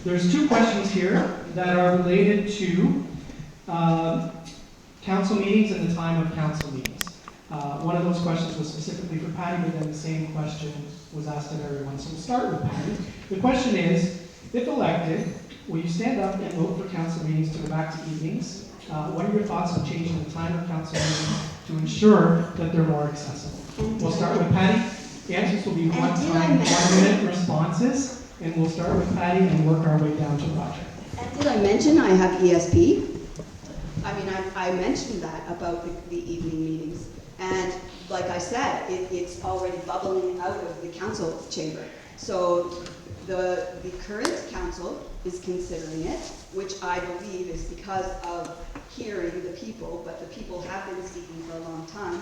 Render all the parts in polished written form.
There's two questions here that are related to council meetings and the time of council meetings. One of those questions was specifically for Patty, but then the same question was asked of everyone. So we'll start with Patty. The question is, if elected, will you stand up and vote for council meetings to go back to evenings? What are your thoughts on changing the time of council meetings to ensure that they're more accessible? We'll start with Patty. The answers will be one-minute responses. And we'll start with Patty and work our way down to Roger. And did I mention I have ESP? I mean, I mentioned that about the evening meetings. And like I said, it's already bubbling out of the council chamber. So the current council is considering it, which I believe is because of hearing the people, but the people have been speaking for a long time.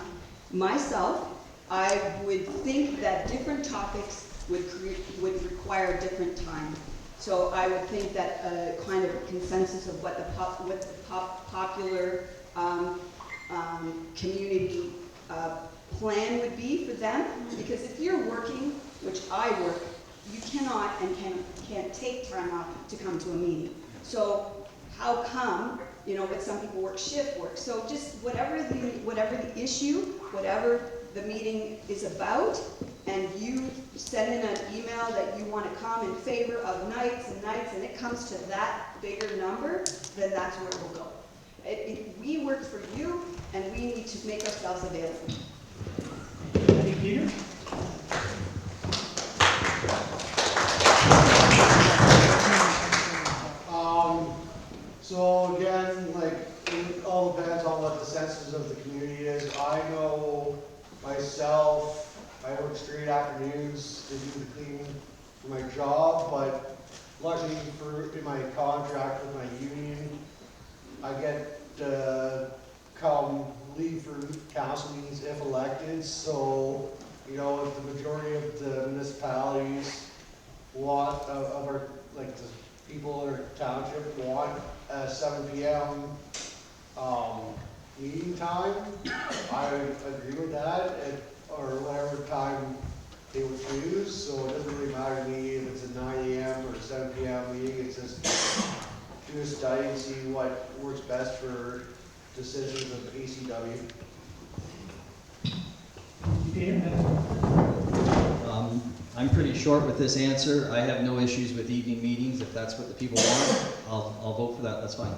Myself, I would think that different topics would require different time. So I would think that a kind of consensus of what the popular community plan would be for them. Because if you're working, which I work, you cannot and can't take time off to come to a meeting. So how come, but some people work shift work. So just whatever the issue, whatever the meeting is about, and you send in an email that you want to come in favor of nights, and it comes to that bigger number, then that's where we'll go. We work for you, and we need to make ourselves available. Thank you, Peter. So again, it all depends on what the census of the community is. I know myself, I work straight afternoons to do the cleaning for my job, but luckily in my contract with my union, I get to leave for council meetings if elected. So, if the majority of the municipalities want of our, the people in our township want a 7 p.m. Meeting time, I agree with that, or whatever time they would choose. So it doesn't really matter to me if it's a 9 a.m. or 7 p.m. meeting. It's just do a study and see what works best for decisions of ACW. I'm pretty short with this answer. I have no issues with evening meetings. If that's what the people want, I'll vote for that. That's fine.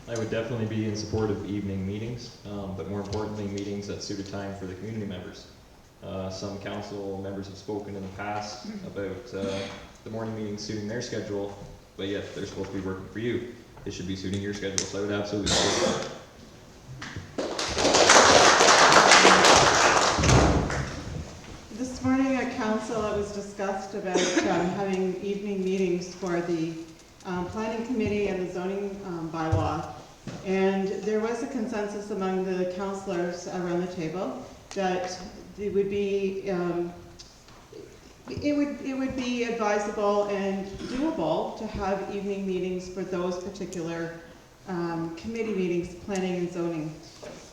I would definitely be in support of evening meetings, but more importantly, meetings that suit a time for the community members. Some council members have spoken in the past about the morning meetings suiting their schedule, but yet they're supposed to be working for you. It should be suiting your schedule, so I would absolutely support that. This morning at council it was discussed about having evening meetings for the planning committee and the zoning bylaw. And there was a consensus among the councillors around the table that it would be it would be advisable and doable to have evening meetings for those particular committee meetings, planning and zoning,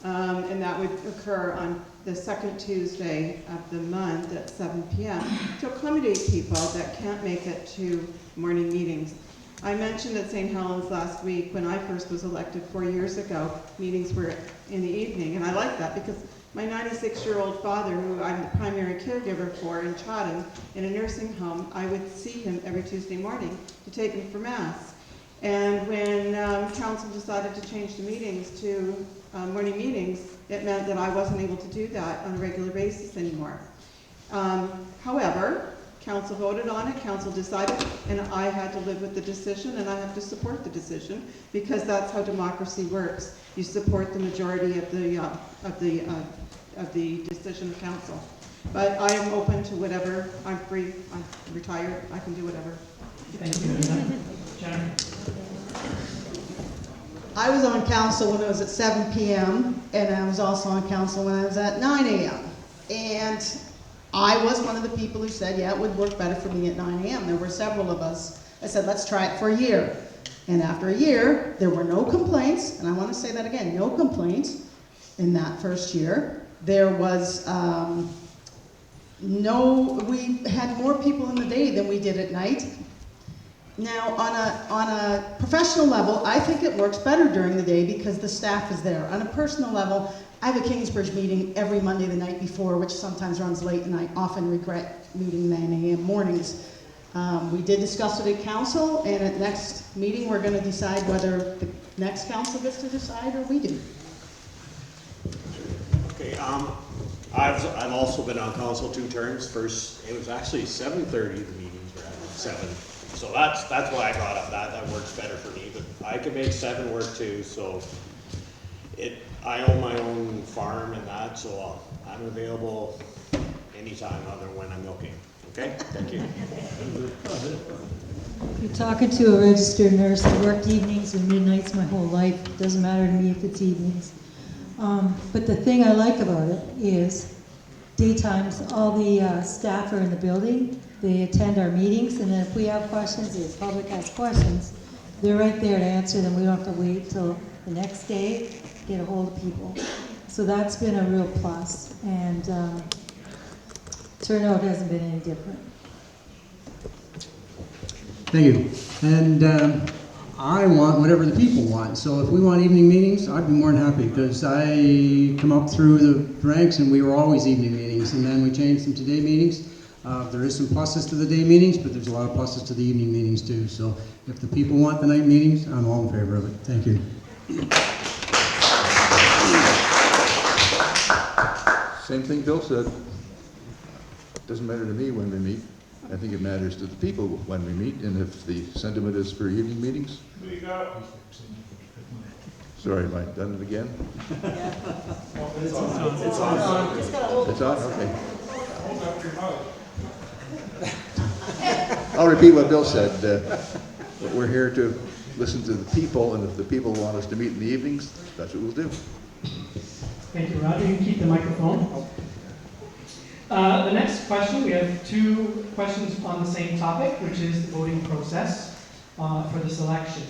and that would occur on the second Tuesday of the month at 7 p.m. to accommodate people that can't make it to morning meetings. I mentioned at St. Helens last week when I first was elected 4 years ago, meetings were in the evening, and I like that because my 96-year-old father, who I'm the primary caregiver for in Chatham, in a nursing home, I would see him every Tuesday morning to take him for Mass. And when council decided to change the meetings to morning meetings, it meant that I wasn't able to do that on a regular basis anymore. However, council voted on it, council decided, and I had to live with the decision, and I have to support the decision because that's how democracy works. You support the majority of the decision of council. But I am open to whatever. I'm free. I'm retired. I can do whatever. Thank you. Jennifer. I was on council when it was at 7 p.m. and I was also on council when I was at 9 a.m. And I was one of the people who said, yeah, it would work better for me at 9 a.m. There were several of us. I said, let's try it for a year. And after a year, there were no complaints, and I want to say that again, no complaints in that first year. there was, we had more people in the day than we did at night. Now, on a professional level, I think it works better during the day because the staff is there. On a personal level, I have a Kingsbridge meeting every Monday the night before, which sometimes runs late, and I often regret meeting 9 a.m. mornings. We did discuss it at council, and at next meeting, we're gonna decide whether the next council gets to decide or we do. Okay, I've also been on council 2 terms. First, it was actually 7:30, the meetings were at 7. So that's why I brought up that works better for me, but I can make 7 work too, so I own my own farm and that, so I'm available anytime other than when I'm milking. Okay, thank you. You're talking to a registered nurse. I worked evenings and midnights my whole life. It doesn't matter to me if it's evenings. But the thing I like about it is daytimes, all the staff are in the building. They attend our meetings, and then if we have questions, the public has questions, they're right there to answer them. We don't have to wait till the next day to get a hold of people. So that's been a real plus, and turnout hasn't been any different. Thank you. And I want whatever the people want. So if we want evening meetings, I'd be more than happy, because I come up through the ranks and we were always evening meetings, and then we changed them to day meetings. There is some pluses to the day meetings, but there's a lot of pluses to the evening meetings too. So if the people want the night meetings, I'm all in favor of it. Thank you. Same thing Bill said. Doesn't matter to me when we meet. I think it matters to the people when we meet, and if the sentiment is for evening meetings. Sorry, am I done it again? It's on. It's on? Okay. I'll repeat what Bill said. We're here to listen to the people, and if the people want us to meet in the evenings, that's what we'll do. Thank you, Roger. You can keep the microphone. The next question, we have 2 questions on the same topic, which is the voting process for this election.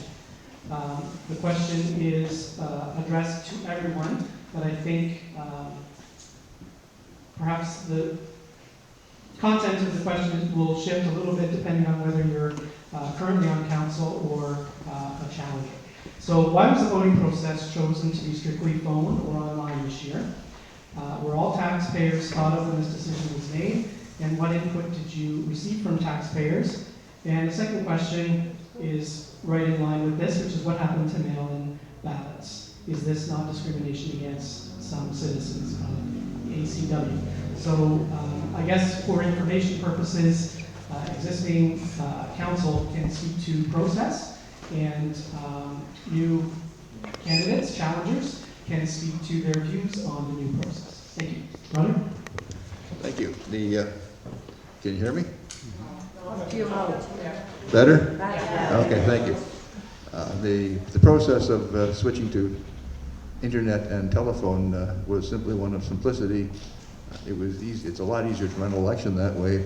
The question is addressed to everyone, but I think perhaps the content of the question will shift a little bit depending on whether you're currently on council or a challenger. So why was the voting process chosen to be strictly phone or online this year? Were all taxpayers thought of when this decision was made? And what input did you receive from taxpayers? And the second question is right in line with this, which is what happened to mail-in ballots? Is this not discrimination against some citizens of ACW? So I guess for information purposes, existing council can speak to process, and new candidates, challengers, can speak to their views on the new process. Thank you. Roger? Thank you. Can you hear me? Better? Okay, thank you. The process of switching to internet and telephone was simply one of simplicity. It was easy. It's a lot easier to run an election that way,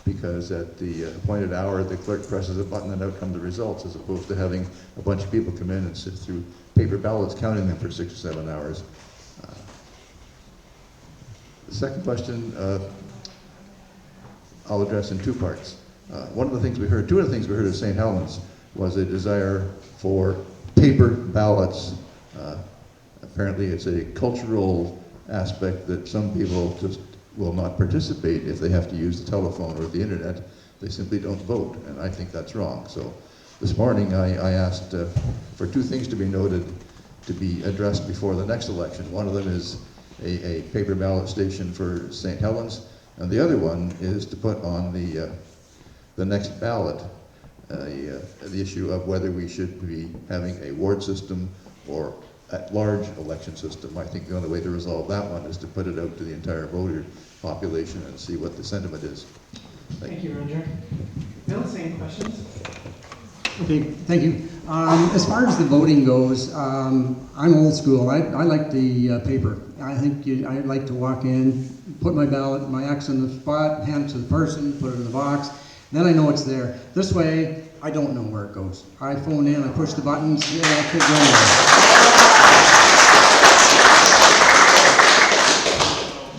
because at the appointed hour, the clerk presses a button and out come the results, as opposed to having a bunch of people come in and sit through paper ballots, counting them for 6 or 7 hours. The second question I'll address in 2 parts. Two of the things we heard at St. Helens was a desire for paper ballots. Apparently it's a cultural aspect that some people just will not participate if they have to use the telephone or the internet. They simply don't vote, and I think that's wrong. So this morning I asked for 2 things to be noted, to be addressed before the next election. One of them is a paper ballot station for St. Helens, and the other one is to put on the next ballot the issue of whether we should be having a ward system or at-large election system. I think the only way to resolve that one is to put it out to the entire voter population and see what the sentiment is. Thank you, Roger. Bill, same questions? Okay, thank you. As far as the voting goes, I'm old school. I like the paper. I think I'd like to walk in, put my ballot, my X in the spot, hand it to the person, put it in the box, then I know it's there. This way, I don't know where it goes. I phone in, I push the buttons, yeah, I could go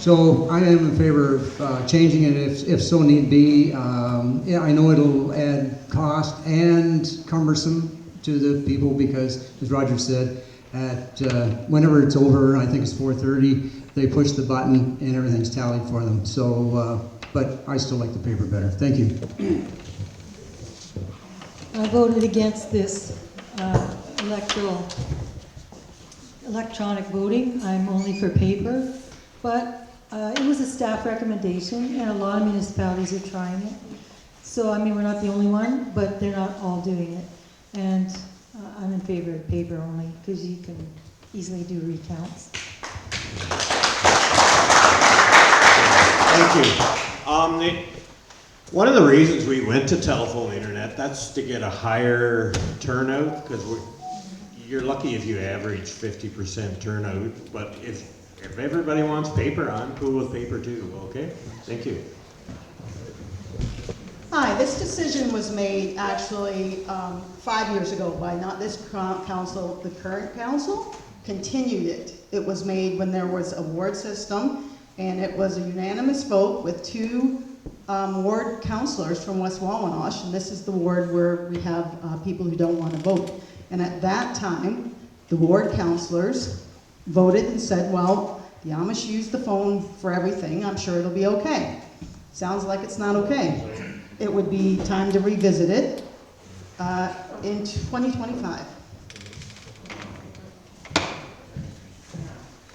So I am in favor of changing it if so need be. Yeah, I know it'll add cost and cumbersome to the people because, as Roger said, at whenever it's over, I think it's 4:30, they push the button and everything's tallied for them. So, but I still like the paper better. Thank you. I voted against this electronic voting. I'm only for paper, but it was a staff recommendation, and a lot of municipalities are trying it. So, I mean, we're not the only one, but they're not all doing it. And I'm in favor of paper only, because you can easily do recounts. Thank you. One of the reasons we went to telephone internet, that's to get a higher turnout, because you're lucky if you average 50% turnout, but if everybody wants paper, I'm cool with paper too, okay? Thank you. Hi, this decision was made actually 5 years ago by not this council, the current council continued it. It was made when there was a ward system, and it was a unanimous vote with 2 ward councillors from West Wawanosh, and this is the ward where we have people who don't want to vote. And at that time, the ward councillors voted and said, well, the Amish use the phone for everything, I'm sure it'll be okay. Sounds like it's not okay. It would be time to revisit it in 2025.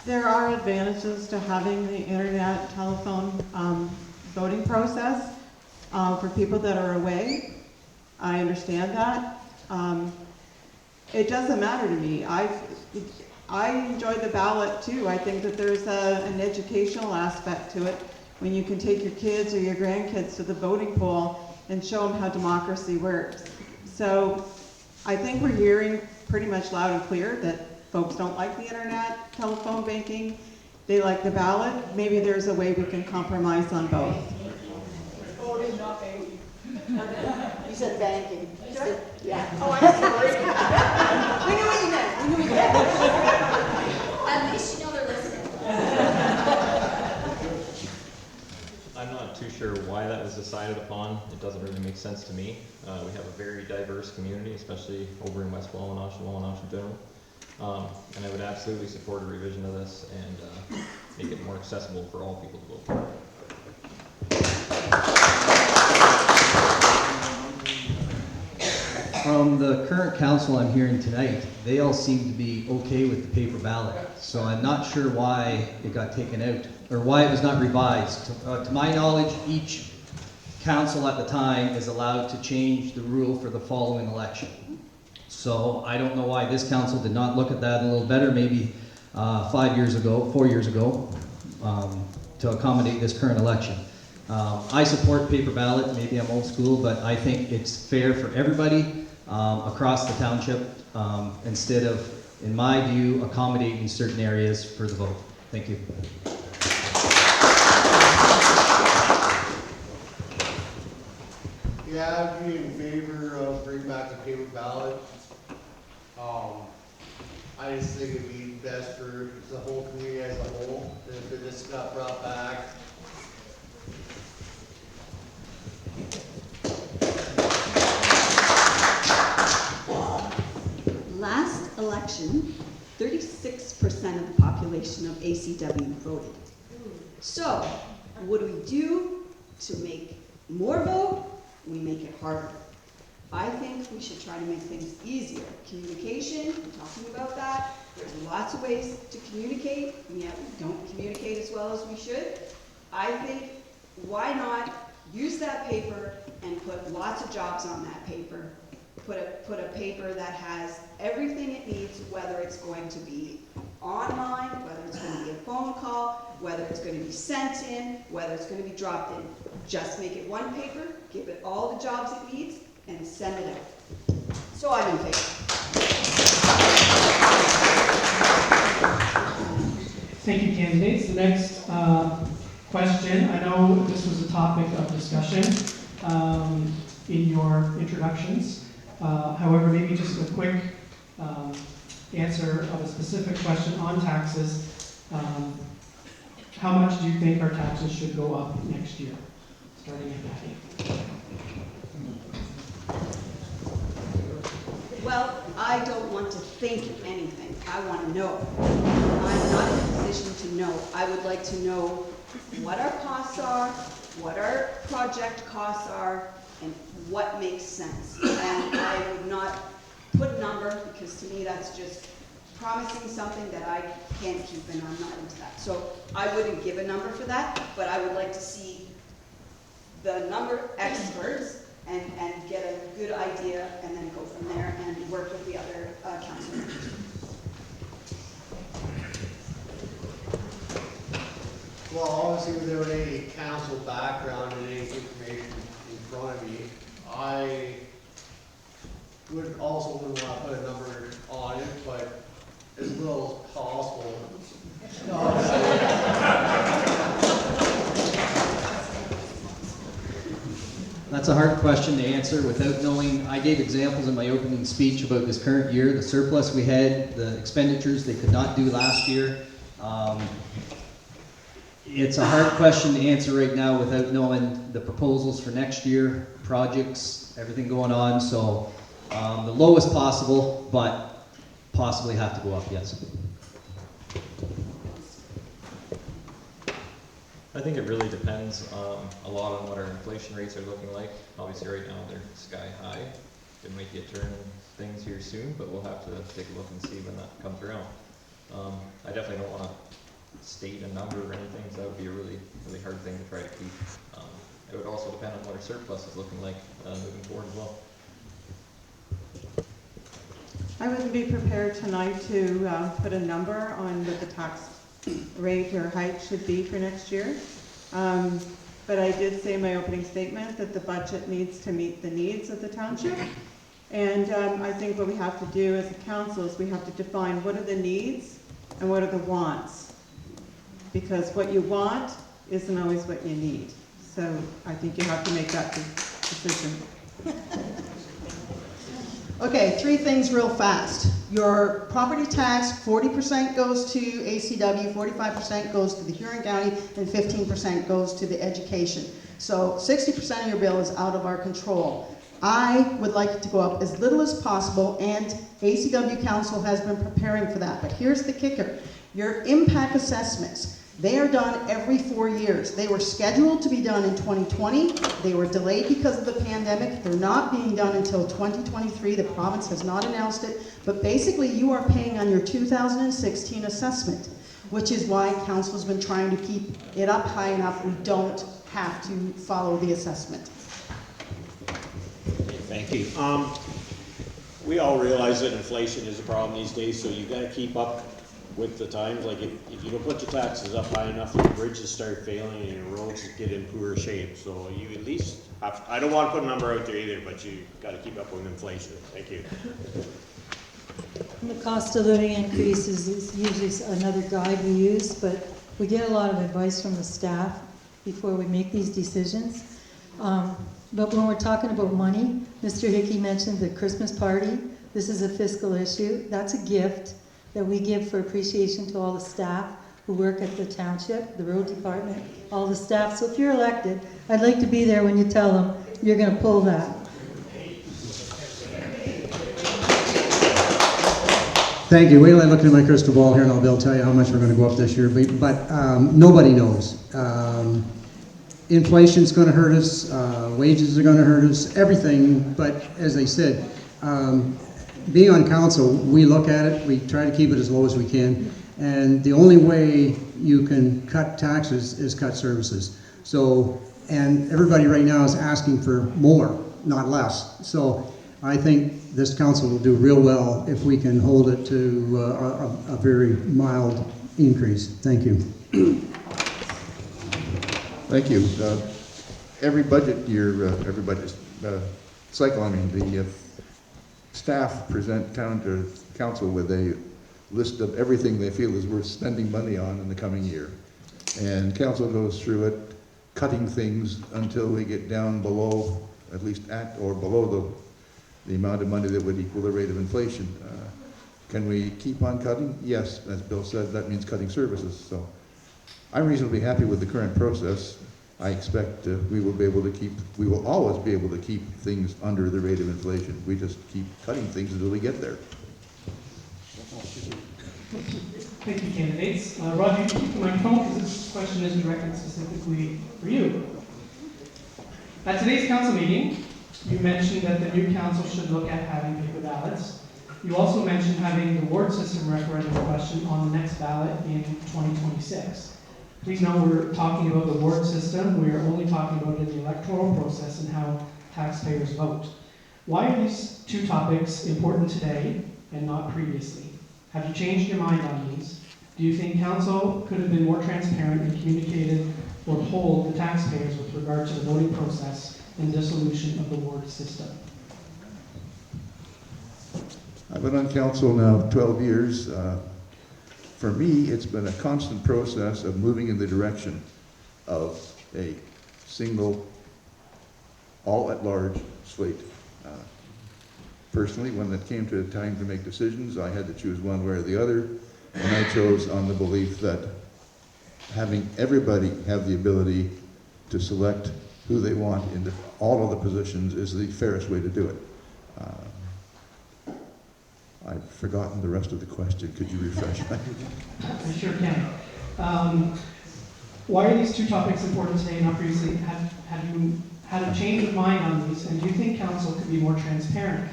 There are advantages to having the internet telephone voting process for people that are away. I understand that. It doesn't matter to me. I enjoy the ballot too. I think that there's an educational aspect to it when you can take your kids or your grandkids to the voting poll and show them how democracy works. So I think we're hearing pretty much loud and clear that folks don't like the internet, telephone banking, they like the ballot. Maybe there's a way we can compromise on both. Voting, not banking. You said banking. You said, yeah. Oh, I'm sorry. We knew what you meant. We knew what you meant. At least you know they're listening. I'm not too sure why that was decided upon. It doesn't really make sense to me. We have a very diverse community, especially over in West Wawanosh and Wawanosh in general. And I would absolutely support a revision of this and make it more accessible for all people to vote. From the current council I'm hearing tonight, they all seem to be okay with the paper ballot. So I'm not sure why it got taken out, or why it was not revised. To my knowledge, each council at the time is allowed to change the rule for the following election. So I don't know why this council did not look at that a little better, maybe 4 years ago, to accommodate this current election. I support paper ballot. Maybe I'm old school, but I think it's fair for everybody across the township, instead of, in my view, accommodating certain areas for the vote. Thank you. Yeah, I'd be in favor of bringing back the paper ballot. I just think it'd be best for the whole community as a whole, if it just got brought back. Last election, 36% of the population of ACW voted. So, what do we do to make more vote? We make it harder. I think we should try to make things easier. Communication, we're talking about that. There's lots of ways to communicate, and yet we don't communicate as well as we should. I think, why not use that paper and put lots of jobs on that paper? Put a paper that has everything it needs, whether it's going to be online, whether it's going to be a phone call, whether it's going to be sent in, whether it's going to be dropped in. Just make it one paper, give it all the jobs it needs, and send it out. So I'm in favor. Thank you, candidates. The next question, I know this was a topic of discussion in your introductions. However, maybe just a quick answer of a specific question on taxes. How much do you think our taxes should go up next year? Starting at Patty. Well, I don't want to think anything. I want to know. I'm not in a position to know. I would like to know what our costs are, what our project costs are, and what makes sense. And I would not put a number, because to me that's just promising something that I can't keep, and I'm not into that. So I wouldn't give a number for that, but I would like to see the number experts and get a good idea, and then go from there and work with the other council members. Well, obviously without any council background and any information in front of me, I wouldn't want to put a number on it, but as little as possible. That's a hard question to answer without knowing. I gave examples in my opening speech about this current year, the surplus we had, the expenditures they could not do last year. It's a hard question to answer right now without knowing the proposals for next year, projects, everything going on. So the lowest possible, but possibly have to go up, yes. I think it really depends a lot on what our inflation rates are looking like. Obviously right now they're sky high. There might be a turn in things here soon, but we'll have to take a look and see when that comes around. I definitely don't want to state a number or anything, so that would be a really, really hard thing to try to keep. It would also depend on what our surplus is looking like moving forward as well. I wouldn't be prepared tonight to put a number on what the tax rate or height should be for next year. But I did say in my opening statement that the budget needs to meet the needs of the township. And I think what we have to do as a council is we have to define what are the needs and what are the wants. Because what you want isn't always what you need. So I think you have to make that decision. Okay, 3 things real fast. Your property tax, 40% goes to ACW, 45% goes to the Huron County, and 15% goes to the education. So 60% of your bill is out of our control. I would like it to go up as little as possible, and ACW Council has been preparing for that. But here's the kicker. Your impact assessments, they are done every 4 years. They were scheduled to be done in 2020. They were delayed because of the pandemic. They're not being done until 2023. The province has not announced it. But basically, you are paying on your 2016 assessment, which is why council's been trying to keep it up high enough we don't have to follow the assessment. Thank you. We all realize that inflation is a problem these days, so you gotta keep up with the times. Like if you don't put your taxes up high enough, your bridges start failing and your roads get in poor shape. So you at least have, I don't want to put a number out there either, but you got to keep up with inflation. Thank you. The cost of living increases is usually another guide we use, but we get a lot of advice from the staff before we make these decisions. But when we're talking about money, Mr. Hickey mentioned the Christmas party. This is a fiscal issue. That's a gift that we give for appreciation to all the staff who work at the township, the road department, all the staff. So if you're elected, I'd like to be there when you tell them you're going to pull that. Thank you. Wait till I look into my crystal ball here and I'll be able to tell you how much we're going to go up this year. But nobody knows. Inflation's going to hurt us. Wages are going to hurt us. Everything. But as I said, being on council, we look at it. We try to keep it as low as we can. And the only way you can cut taxes is cut services. So, and everybody right now is asking for more, not less. So I think this council will do real well if we can hold it to a very mild increase. Thank you. Thank you. Every budget year, every budget cycle, I mean, the staff present council with a list of everything they feel is worth spending money on in the coming year. And council goes through it, cutting things until we get down below, at least at or below the amount of money that would equal the rate of inflation. Can we keep on cutting? Yes, as Bill said, that means cutting services. So I'm reasonably happy with the current process. I expect we will always be able to keep things under the rate of inflation. We just keep cutting things until we get there. Thank you, candidates. Roger, you can keep the microphone because this question is directed specifically for you. At today's council meeting, you mentioned that the new council should look at having paper ballots. You also mentioned having the ward system referendum question on the next ballot in 2026. Please know we're talking about the ward system. We're only talking about it in the electoral process and how taxpayers vote. Why are these two topics important today and not previously? Have you changed your mind on these? Do you think council could have been more transparent and communicated or polled the taxpayers with regard to the voting process and dissolution of the ward system? I've been on council now 12 years. For me, it's been a constant process of moving in the direction of a single, all-at-large slate. Personally, when it came to the time to make decisions, I had to choose one way or the other, and I chose on the belief that having everybody have the ability to select who they want into all of the positions is the fairest way to do it. I've forgotten the rest of the question. Could you refresh that? I sure can. Why are these two topics important today and not previously? Have you had a change of mind on these? And do you think council could be more transparent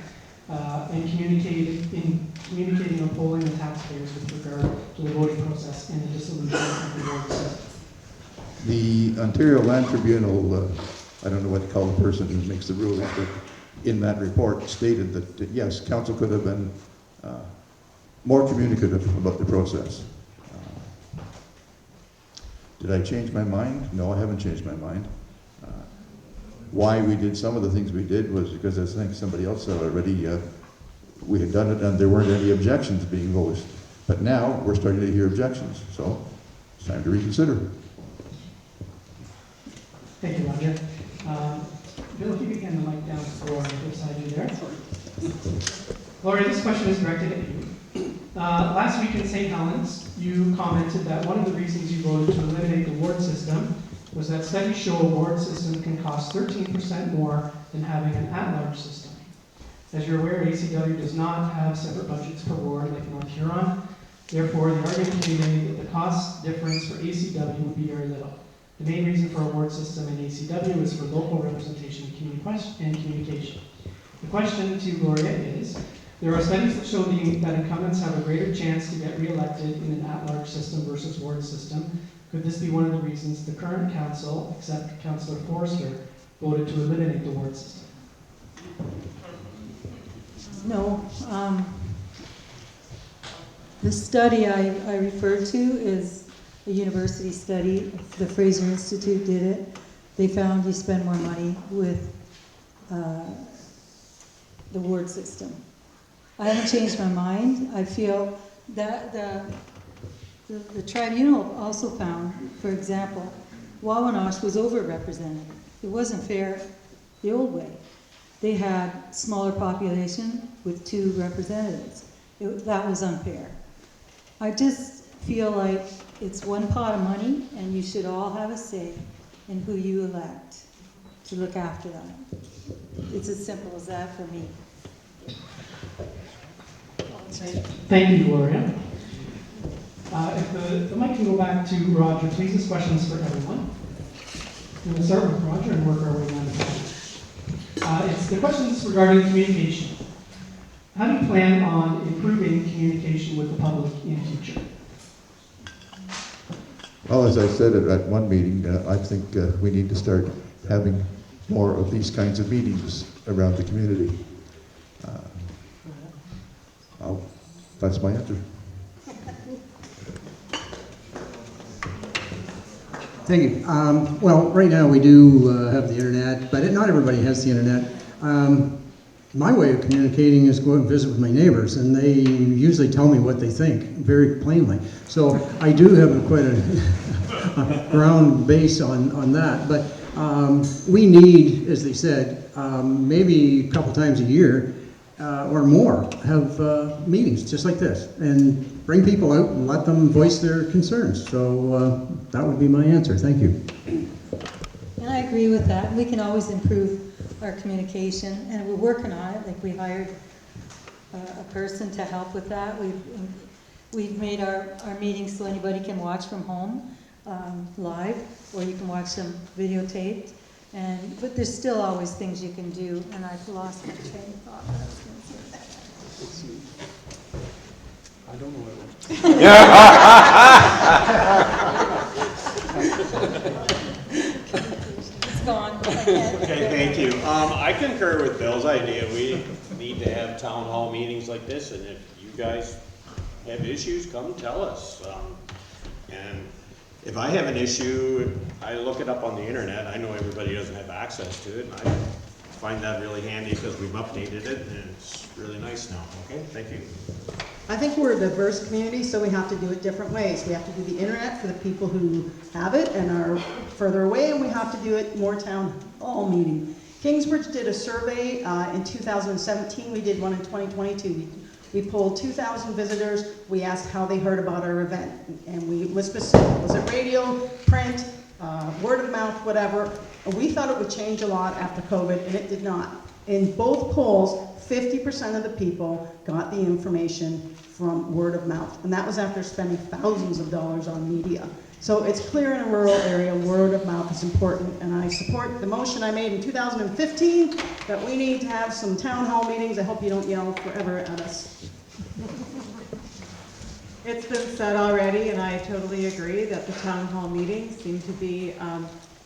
in communicating and polling the taxpayers with regard to the voting process and the dissolution of the ward system? The Ontario Land Tribunal, I don't know what to call the person who makes the ruling, but in that report stated that, yes, council could have been more communicative about the process. Did I change my mind? No, I haven't changed my mind. Why we did some of the things we did was because, I think somebody else said already, we had done it and there weren't any objections being voiced. But now we're starting to hear objections, so it's time to reconsider. Thank you, Roger. Bill, if you could hand the mic down for beside you there. Gloria, this question is directed at you. Last week in St. Helens, you commented that one of the reasons you voted to eliminate the ward system was that studies show a ward system can cost 13% more than having an at-large system. As you're aware, ACW does not have separate budgets per ward like North Huron. Therefore, the argument can be made that the cost difference for ACW would be very little. The main reason for a ward system in ACW is for local representation and communication. The question to Gloria is, there are studies that show that incumbents have a greater chance to get re-elected in an at-large system versus ward system. Could this be one of the reasons the current council, except Councillor Forrester, voted to eliminate the ward system? No. The study I referred to is a university study. The Fraser Institute did it. They found you spend more money with the ward system. I haven't changed my mind. I feel that the tribunal also found, for example, Wawanosh was overrepresented. It wasn't fair the old way. They had smaller population with 2 representatives. That was unfair. I just feel like it's one pot of money and you should all have a say in who you elect to look after them. It's as simple as that for me. Thank you, Gloria. If the mic can go back to Roger, please. This question is for everyone. We're going to start with Roger and work our way down the line. The question is regarding communication. How do you plan on improving communication with the public in the future? Well, as I said at one meeting, I think we need to start having more of these kinds of meetings around the community. That's my answer. Thank you. Well, right now we do have the internet, but not everybody has the internet. My way of communicating is go out and visit with my neighbors, and they usually tell me what they think very plainly. So I do have quite a ground base on that. But we need, as they said, maybe a couple times a year, or more have meetings just like this, and bring people out and let them voice their concerns. So that would be my answer. Thank you. And I agree with that. We can always improve our communication, and we're working on it. Like, we hired a person to help with that. We've made our meetings so anybody can watch from home live, or you can watch them videotaped. But there's still always things you can do, and I've lost my train of thought. What I was gonna say. I don't know what It's gone. I can't. Okay, thank you. I concur with Bill's idea. We need to have town hall meetings like this, and if you guys have issues, come tell us. And if I have an issue, I look it up on the internet. I know everybody doesn't have access to it, and I find that really handy because we've updated it, and it's really nice now. Okay, thank you. I think we're a diverse community, so we have to do it different ways. We have to do the internet for the people who have it and are further away, and we have to do it more town hall meeting. Kingsbridge did a survey in 2017. We did one in 2022. We polled 2,000 visitors. We asked how they heard about our event, and we was specific. Was it radio, print, word of mouth, whatever? And we thought it would change a lot after COVID, and it did not. In both polls, 50% of the people got the information from word of mouth, and that was after spending thousands of dollars on media. So it's clear in a rural area, word of mouth is important, and I support the motion I made in 2015 that we need to have some town hall meetings. I hope you don't yell forever at us. It's been said already, and I totally agree that the town hall meetings seem to be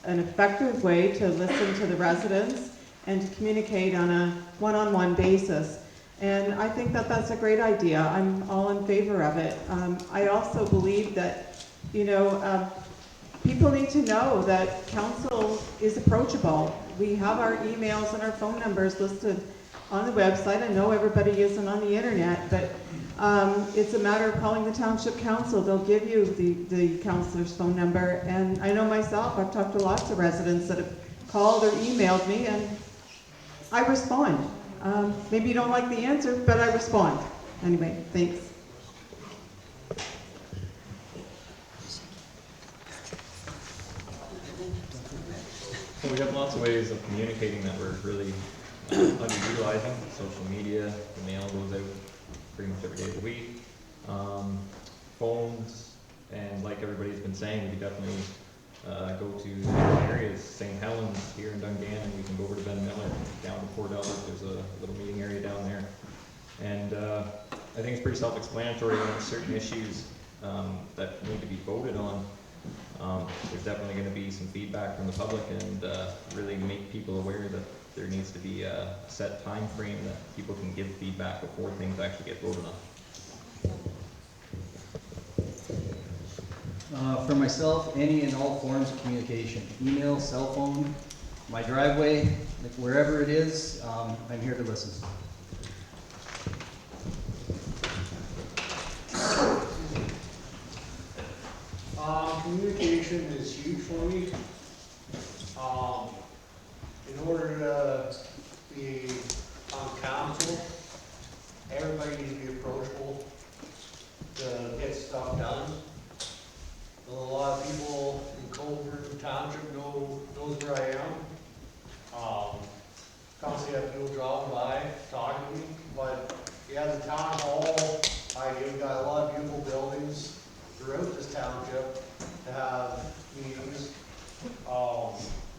an effective way to listen to the residents and to communicate on a one-on-one basis. And I think that that's a great idea. I'm all in favor of it. I also believe that, people need to know that council is approachable. We have our emails and our phone numbers listed on the website. I know everybody isn't on the internet, but it's a matter of calling the township council. They'll give you the councilor's phone number. And I know myself, I've talked to lots of residents that have called or emailed me, and I respond. Maybe you don't like the answer, but I respond. Anyway, thanks. So we have lots of ways of communicating that we're really underutilizing. Social media, the mail goes out pretty much every day of the week. Phones, and like everybody's been saying, we could definitely go to different areas. St. Helens here in Dungannon, we can go over to Ben Miller, down to Port Albert. There's a little meeting area down there. And I think it's pretty self-explanatory when there's certain issues that need to be voted on. There's definitely going to be some feedback from the public, and really make people aware that there needs to be a set time frame that people can give feedback before things actually get voted on. For myself, any and all forms of communication, email, cell phone, my driveway, like wherever it is, I'm here to listen. Communication is huge for me. In order to be on council, everybody needs to be approachable to get stuff done. A lot of people in Colburn Township knows where I am. Constantly have people driving by, talking to me, but yeah, the town hall idea, we got a lot of beautiful buildings throughout this township to have meetings.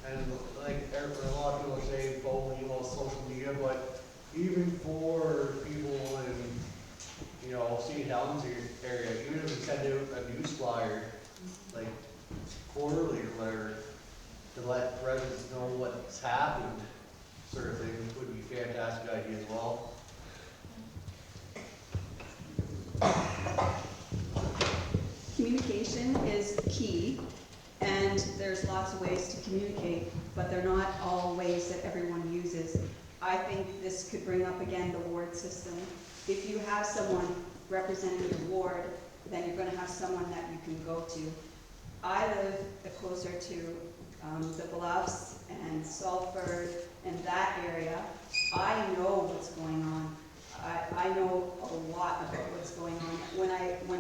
And like a lot of people say, phone, email, social media, but even for people in, St. Helens area, even if we send out a news flyer, like quarterly or whatever, to let residents know what's happened, sort of thing, would be a fantastic idea as well. Communication is key, and there's lots of ways to communicate, but they're not all ways that everyone uses. I think this could bring up again the ward system. If you have someone representing your ward, then you're going to have someone that you can go to. I live closer to the Bluffs and Salford and that area, I know what's going on. I know a lot about what's going on. When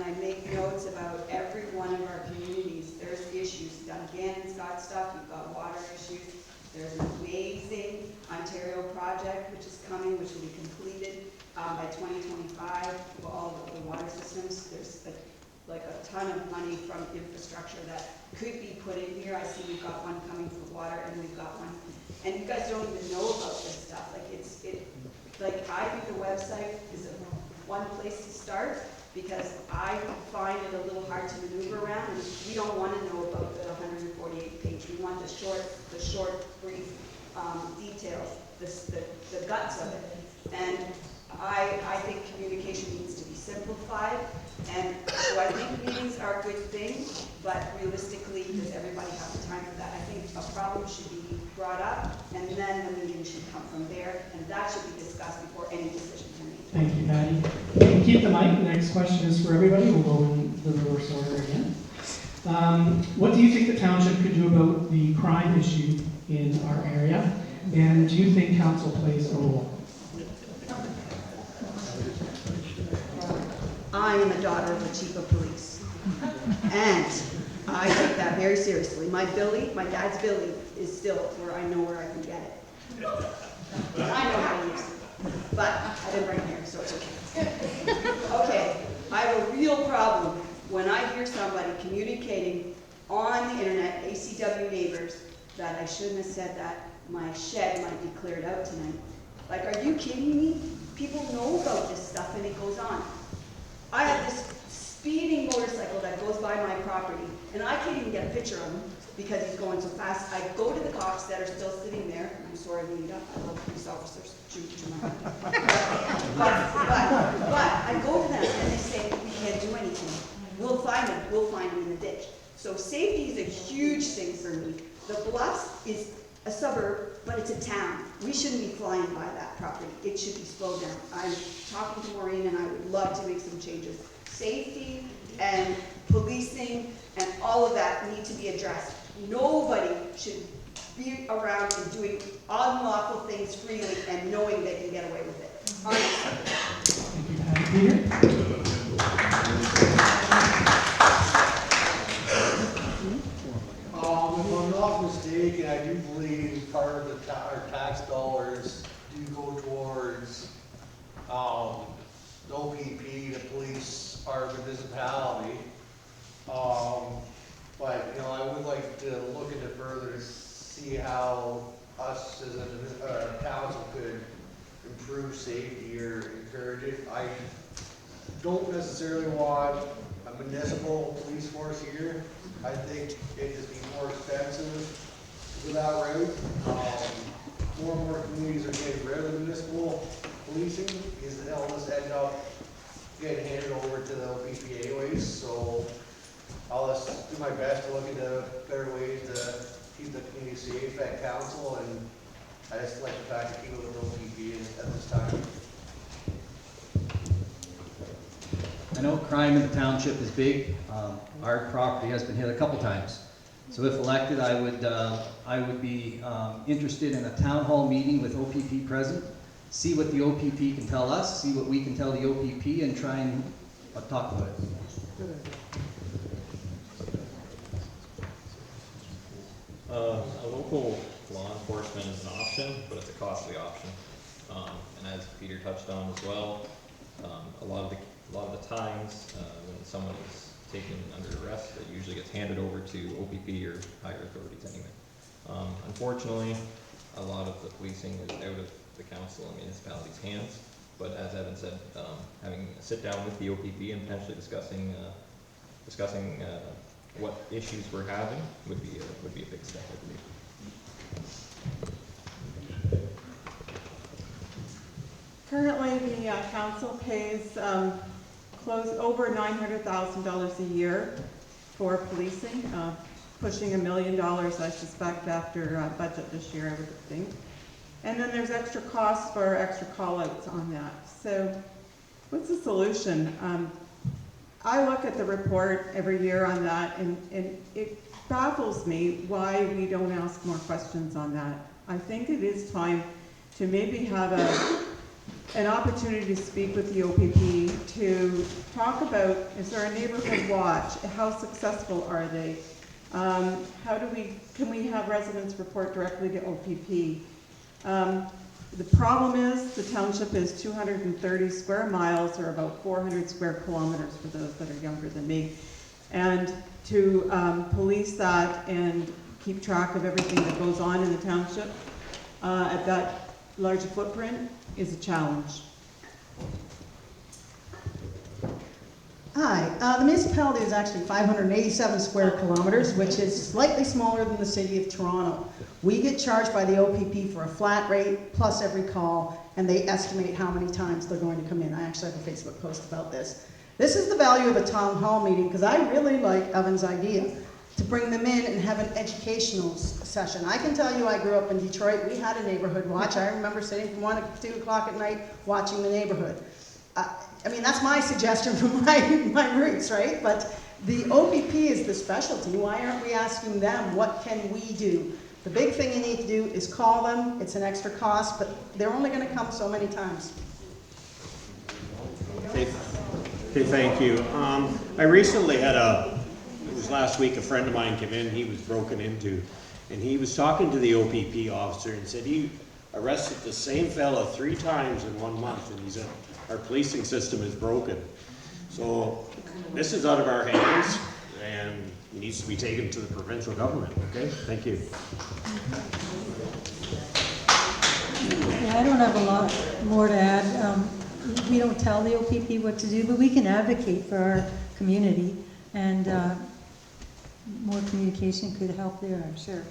I make notes about every one of our communities, there's issues. Dungannon's got stuff, you've got water issues. There's an amazing Ontario project which is coming, which will be completed by 2025 for all of the water systems. There's like a ton of money from infrastructure that could be put in here. I see we've got one coming for water, and we've got one, and you guys don't even know about this stuff. Like I think the website is one place to start, because I find it a little hard to maneuver around, and we don't want to know about the 148 page. We want the short, brief details, the guts of it. And I think communication needs to be simplified, and so I think meetings are a good thing, but realistically, does everybody have the time for that? I think a problem should be brought up, and then the meeting should come from there, and that should be discussed before any decisions are made. Thank you, Patty. You can keep the mic. The next question is for everybody. We'll go in the reverse order again. What do you think the township could do about the crime issue in our area? And do you think council plays a role? I am a daughter of the chief of police, and I take that very seriously. My dad's Billy, is still where I know where I can get it. I know how to use it, but I didn't bring it here, so it's okay. Okay, I have a real problem when I hear somebody communicating on the internet, ACW neighbors, that I shouldn't have said that. My shed might be cleared out tonight. Like, are you kidding me? People know about this stuff, and it goes on. I have this speeding motorcycle that goes by my property, and I can't even get a picture of him because he's going so fast. I go to the cops that are still sitting there. I'm sorry, Rita, I love police officers. but I go to them and they say, we can't do anything. We'll find him in the ditch. So safety is a huge thing for me. The Bluffs is a suburb, but it's a town. We shouldn't be flying by that property. It should be slowed down. I'm talking to Maureen, and I would love to make some changes. Safety and policing and all of that need to be addressed. Nobody should be around and doing unlawful things freely and knowing they can get away with it. Thank you, Patty. Peter? If I'm not mistaken, I do believe part of the our tax dollars do go towards the OPP, the police part of the municipality. But I would like to look into further to see how us as a council could improve safety or encourage it. I don't necessarily want a municipal police force here. I think it'd just be more expensive to go that route. More and more communities are getting rid of the municipal policing because they'll just end up getting handed over to the OPP anyways. So I'll just do my best to look into better ways to keep the community safe at council, and I just like the fact that keep it with OPP at this time. I know crime in the township is big. Our property has been hit a couple times. So if elected, I would be interested in a town hall meeting with OPP present, see what the OPP can tell us, see what we can tell the OPP, and try and talk about it. A local law enforcement is an option, but it's a costly option. And as Peter touched on as well, a lot of the times when someone is taken under arrest, it usually gets handed over to OPP or higher authorities anyway. Unfortunately, a lot of the policing is out of the council and municipalities' hands. But as Evan said, having a sit down with the OPP and potentially discussing what issues we're having would be a big step, I believe. Currently, the council pays over $900,000 a year for policing, pushing $1 million, I suspect, after budget this year, I would think. And then there's extra costs for extra call-outs on that. So what's the solution? I look at the report every year on that, and baffles me why we don't ask more questions on that. I think it is time to maybe have an opportunity to speak with the OPP to talk about, is there a neighborhood watch? How successful are they? Can we have residents report directly to OPP? The problem is the township is 230 square miles, or about 400 square kilometers for those that are younger than me. And to police that and keep track of everything that goes on in the township at that larger footprint is a challenge. Hi, the municipality is actually 587 square kilometers, which is slightly smaller than the city of Toronto. We get charged by the OPP for a flat rate plus every call, and they estimate how many times they're going to come in. I actually have a Facebook post about this. This is the value of a town hall meeting, because I really like Evan's idea to bring them in and have an educational session. I can tell you, I grew up in Detroit. We had a neighborhood watch. I remember sitting from 1 to 2 o'clock at night watching the neighborhood. I mean, that's my suggestion from my roots, right? But the OPP is the specialty. Why aren't we asking them, what can we do? The big thing you need to do is call them. It's an extra cost, but they're only going to come so many times. Okay, thank you. I recently had it was last week, a friend of mine came in, he was broken into, and he was talking to the OPP officer and said he arrested the same fella 3 times in 1 month, and he said, our policing system is broken. So this is out of our hands and needs to be taken to the provincial government, okay? Thank you. Yeah, I don't have a lot more to add. We don't tell the OPP what to do, but we can advocate for our community, and more communication could help there, I'm sure.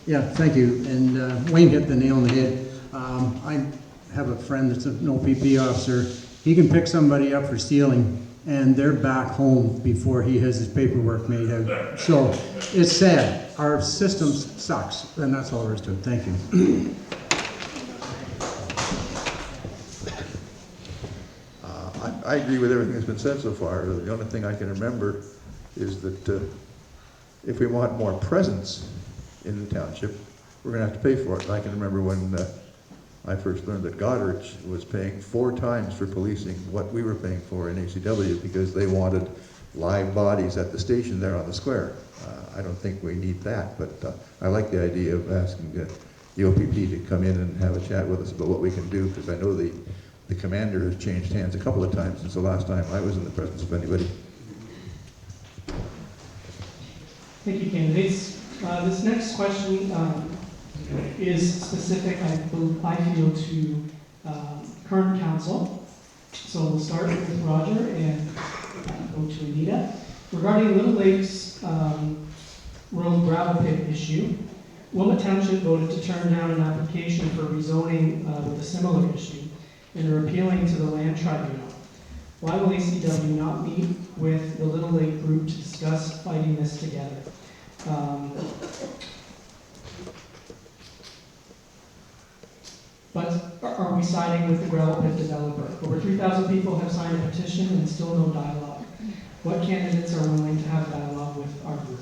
Yeah, thank you. And Wayne hit the nail on the head. I have a friend that's an OPP officer. He can pick somebody up for stealing, and they're back home before he has his paperwork made out. So it's sad. Our system sucks, and that's all there is to it. Thank you. I agree with everything that's been said so far. The only thing I can remember is that if we want more presence in the township, we're going to have to pay for it. I can remember when I first learned that Goderich was paying 4 times for policing what we were paying for in ACW because they wanted live bodies at the station there on the square. I don't think we need that, but I like the idea of asking the OPP to come in and have a chat with us about what we can do, because I know the commander has changed hands a couple of times since the last time I was in the presence of anybody. Thank you, candidates. This next question is specific, I feel, to current council. So we'll start with Roger and go to Anita. Regarding Little Lake's road gravel pit issue, Wilmot Township voted to turn down an application for rezoning with a similar issue and are appealing to the land tribunal. Why will ACW not meet with the Little Lake group to discuss fighting this together? But are we siding with the gravel pit developer? Over 3,000 people have signed a petition and still no dialogue. What candidates are willing to have dialogue with our group?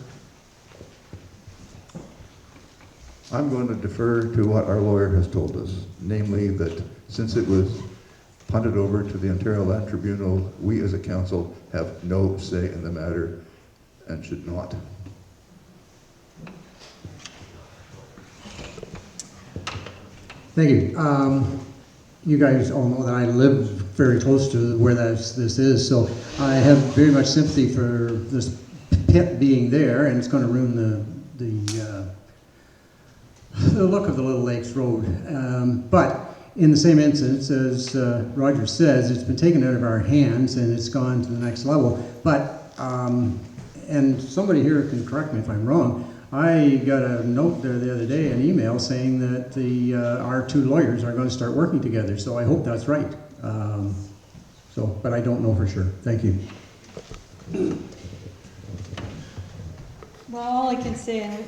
I'm going to defer to what our lawyer has told us, namely that since it was punted over to the Ontario Land Tribunal, we as a council have no say in the matter and should not. Thank you. You guys all know that I live very close to where this is, so I have very much sympathy for this pit being there, and it's going to ruin the look of the Little Lakes Road. But in the same instance, as Roger says, it's been taken out of our hands and it's gone to the next level. But, and somebody here can correct me if I'm wrong, I got a note there the other day, an email saying that our 2 lawyers are going to start working together, so I hope that's right. But I don't know for sure. Thank you. Well, all I can say, and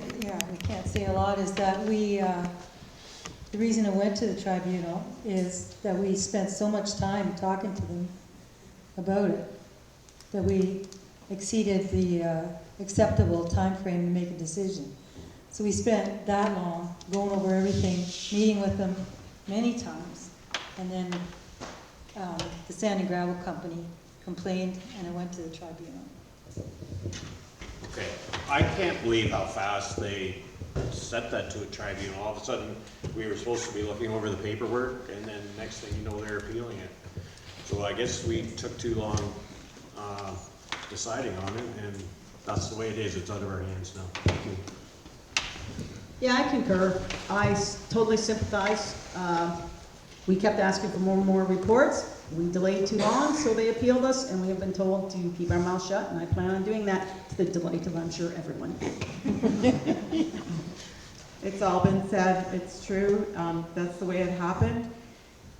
we can't say a lot, is that the reason it went to the tribunal is that we spent so much time talking to them about it, that we exceeded the acceptable time frame to make a decision. So we spent that long going over everything, meeting with them many times. And then the sand and gravel company complained, and it went to the tribunal. Okay, I can't believe how fast they set that to a tribunal. All of a sudden, we were supposed to be looking over the paperwork, and then next thing you know, they're appealing it. So I guess we took too long deciding on it, and that's the way it is. It's out of our hands now. Thank you. Yeah, I concur. Totally sympathize. We kept asking for more and more reports. We delayed too long, so they appealed us, and we have been told to keep our mouth shut, and I plan on doing that to the delight of, I'm sure, everyone. It's all been said, it's true, that's the way it happened.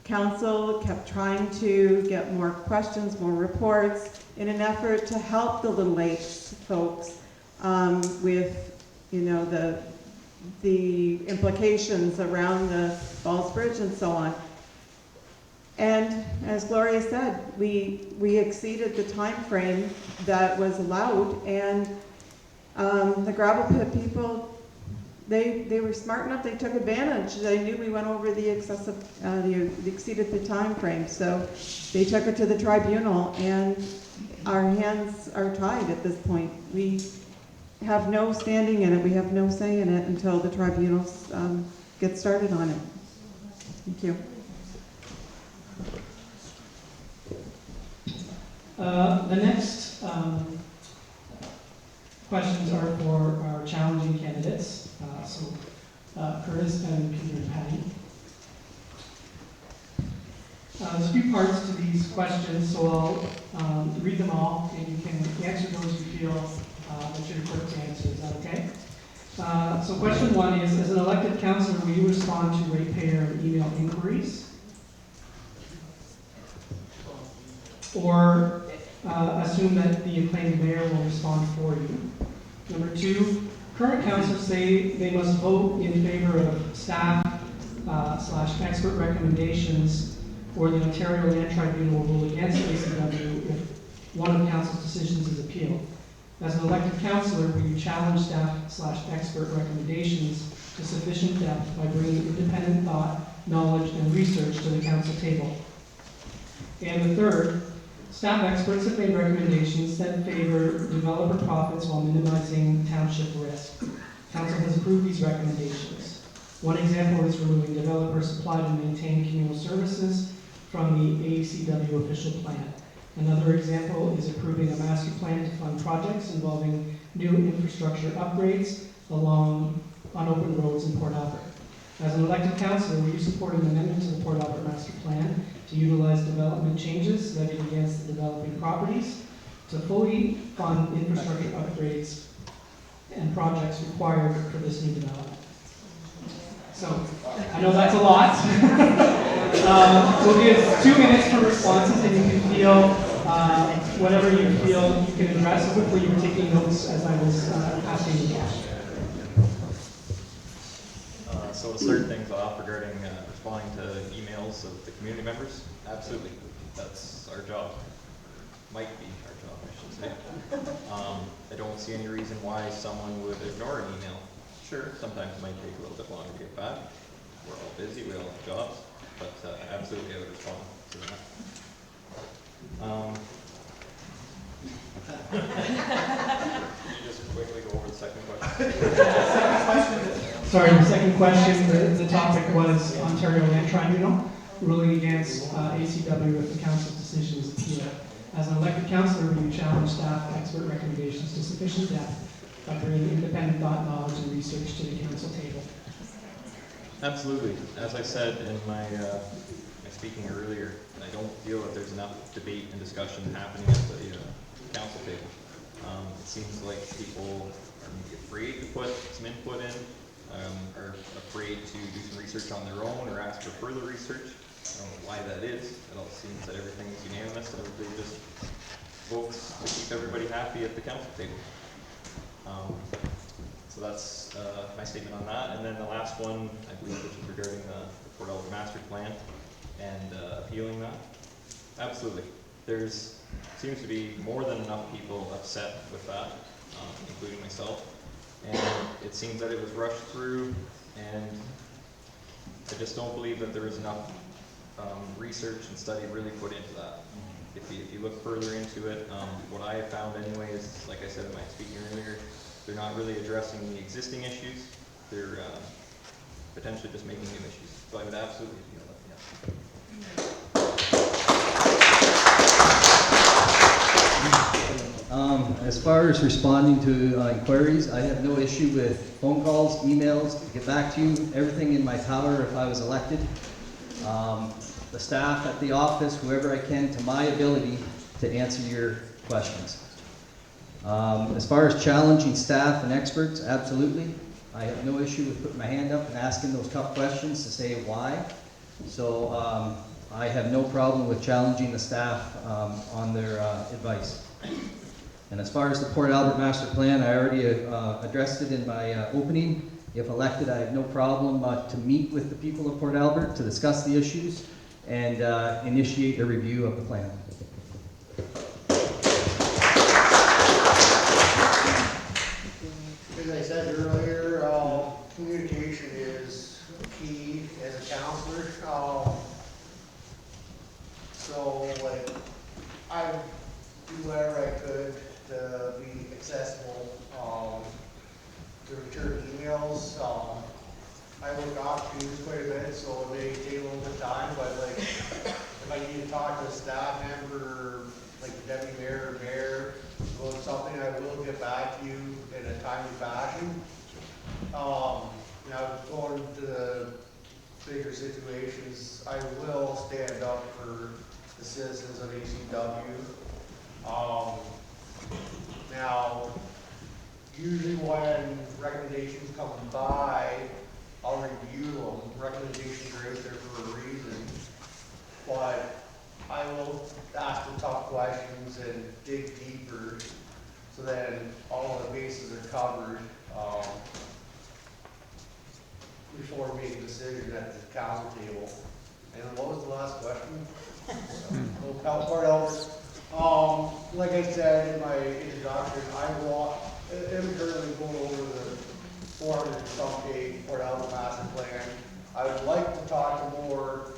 Council kept trying to get more questions, more reports, in an effort to help the Little Lakes folks with, you know, the implications around the Falls Bridge and so on. And as Gloria said, we exceeded the time frame that was allowed, and the gravel pit people, they were smart enough, they took advantage. They knew we went over the excessive, exceeded the time frame, so they took it to the tribunal, and our hands are tied at this point. We have no standing in it, we have no say in it until the tribunals get started on it. Thank you. The next questions are for our challenging candidates. Curtis and Peter and Patty. There's a few parts to these questions, so I'll read them all, and you can answer those you feel that you're equipped to answer. Is that okay? So question one is, as an elected councillor, will you respond to ratepayer email inquiries? Or assume that the acclaimed mayor will respond for you? Number two, current councillors say they must vote in favor of staff / expert recommendations, or the Ontario Land Tribunal will rule against ACW if one of council's decisions is appealed. As an elected councillor, will you challenge staff / expert recommendations to sufficient depth by bringing independent thought, knowledge, and research to the council table? And the third, staff experts have made recommendations that favor developer profits while minimizing township risk. Council has approved these recommendations. One example is removing developer supply to maintain communal services from the ACW official plan. Another example is approving a master plan to fund projects involving new infrastructure upgrades along unopened roads in Port Albert. As an elected councillor, will you support an amendment to the Port Albert master plan to utilize development changes levied against the developing properties to fully fund infrastructure upgrades and projects required for this new development? So, I know that's a lot. We'll give 2 minutes for responses, and you can feel whatever you feel you can address. Hopefully you were taking notes as I was asking you. So to start things off regarding responding to emails of the community members, absolutely, that's our job. Might be our job, I should say. I don't see any reason why someone would ignore an email. Sure, sometimes it might take a little bit longer to get back. We're all busy, we all have jobs, but absolutely I would respond to that. Can you just quickly go over the second question? Sorry, the second question, the topic was Ontario Land Tribunal ruling against ACW if the council's decision is appealed. As an elected councillor, will you challenge staff expert recommendations to sufficient depth by bringing independent thought, knowledge, and research to the council table? Absolutely. As I said in my speaking earlier, I don't feel that there's enough debate and discussion happening at the council table. It seems like people are maybe afraid to put some input in, are afraid to do some research on their own or ask for further research. I don't know why that is. It all seems that everything is unanimous and everybody just votes to keep everybody happy at the council table. So that's my statement on that. And then the last one, I believe, which is regarding the Port Albert master plan and appealing that. Absolutely. There's seems to be more than enough people upset with that. including myself. And it seems that it was rushed through, and I just don't believe that there was enough research and study really put into that. If you look further into it, what I have found anyway is, like I said in my speaking earlier, they're not really addressing the existing issues. They're potentially just making new issues. So I would absolutely feel that, yeah. As far as responding to inquiries, I have no issue with phone calls, emails, get back to you, everything in my power if I was elected. The staff at the office, whoever I can, to my ability to answer your questions. As far as challenging staff and experts, absolutely. I have no issue with putting my hand up and asking those tough questions to say why. So I have no problem with challenging the staff on their advice. And as far as the Port Albert Master Plan, I already addressed it in my opening. If elected, I have no problem to meet with the people of Port Albert to discuss the issues and initiate a review of the plan. As I said earlier, communication is key as a counselor. So, like, I do whatever I could to be accessible, to return emails. I work off duties quite a bit, so it may take a little bit of time, but like, if I need to talk to a staff member, like the deputy mayor or mayor, about something, I will get back to you in a timely fashion. Now, going to the bigger situations, I will stand up for the citizens of ACW. Now, usually when recommendations come by, I'll review them. Recommendations are out there for a reason. But I will ask the tough questions and dig deeper so then all of the bases are covered before we make a decision at the council table. And what was the last question? Port Albert. Like I said in my introduction, I'm currently going over the 400-some-page Port Albert Master Plan. I would like to talk to more